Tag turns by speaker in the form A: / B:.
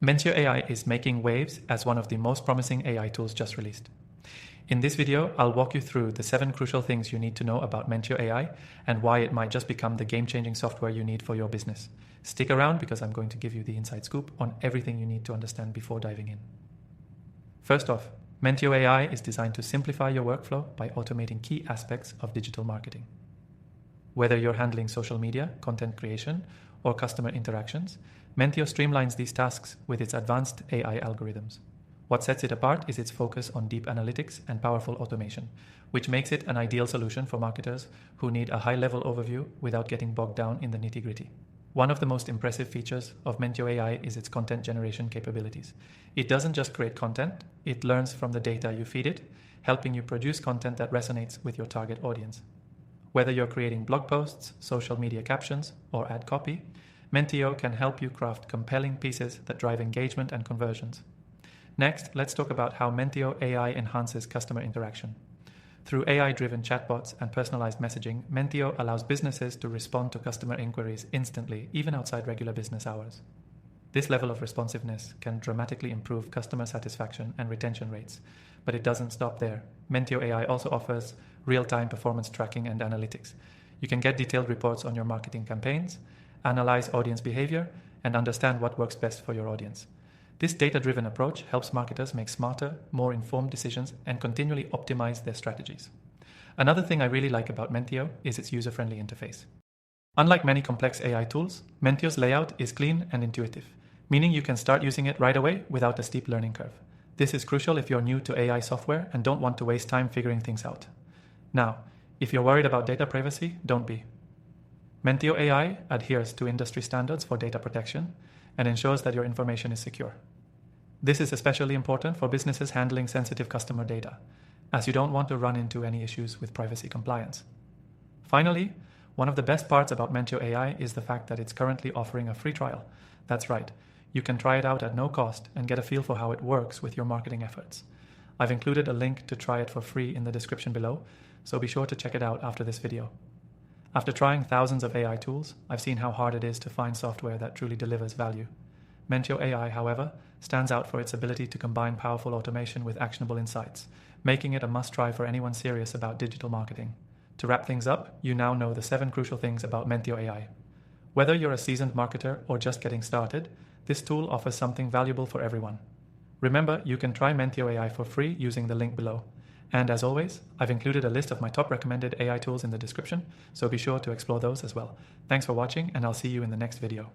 A: Mentio AI is making waves as one of the most promising AI tools just released. In this video, I'll walk you through the 7 crucial things you need to know about Mentio AI and why it might just become the game-changing software you need for your business. Stick around because I'm going to give you the inside scoop on everything you need to understand before diving in. First off, Mentio AI is designed to simplify your workflow by automating key aspects of digital marketing. Whether you're handling social media, content creation, or customer interactions, Mentio streamlines these tasks with its advanced AI algorithms. What sets it apart is its focus on deep analytics and powerful automation, which makes it an ideal solution for marketers who need a high-level overview without getting bogged down in the nitty-gritty. One of the most impressive features of Mentio AI is its content generation capabilities. It doesn't just create content, it learns from the data you feed it, helping you produce content that resonates with your target audience. Whether you're creating blog posts, social media captions, or ad copy, Mentio can help you craft compelling pieces that drive engagement and conversions. Next, let's talk about how Mentio AI enhances customer interaction. Through AI-driven chatbots and personalized messaging, Mentio allows businesses to respond to customer inquiries instantly, even outside regular business hours. This level of responsiveness can dramatically improve customer satisfaction and retention rates, but it doesn't stop there. Mentio AI also offers real-time performance tracking and analytics. You can get detailed reports on your marketing campaigns, analyze audience behavior, and understand what works best for your audience. This data-driven approach helps marketers make smarter, more informed decisions and continually optimize their strategies. Another thing I really like about Mentio is its user-friendly interface. Unlike many complex AI tools, Mentio's layout is clean and intuitive, meaning you can start using it right away without a steep learning curve. This is crucial if you're new to AI software and don't want to waste time figuring things out. Now, if you're worried about data privacy, don't be. Mentio AI adheres to industry standards for data protection and ensures that your information is secure. This is especially important for businesses handling sensitive customer data, as you don't want to run into any issues with privacy compliance. Finally, one of the best parts about Mentio AI is the fact that it's currently offering a free trial. That's right, you can try it out at no cost and get a feel for how it works with your marketing efforts. I've included a link to try it for free in the description below, so be sure to check it out after this video. After trying thousands of AI tools, I've seen how hard it is to find software that truly delivers value. Mentio AI, however, stands out for its ability to combine powerful automation with actionable insights, making it a must-try for anyone serious about digital marketing. To wrap things up, you now know the 7 crucial things about Mentio AI. Whether you're a seasoned marketer or just getting started, this tool offers something valuable for everyone. Remember, you can try Mentio AI for free using the link below. And as always, I've included a list of my top recommended AI tools in the description, so be sure to explore those as well. Thanks for watching, and I'll see you in the next video.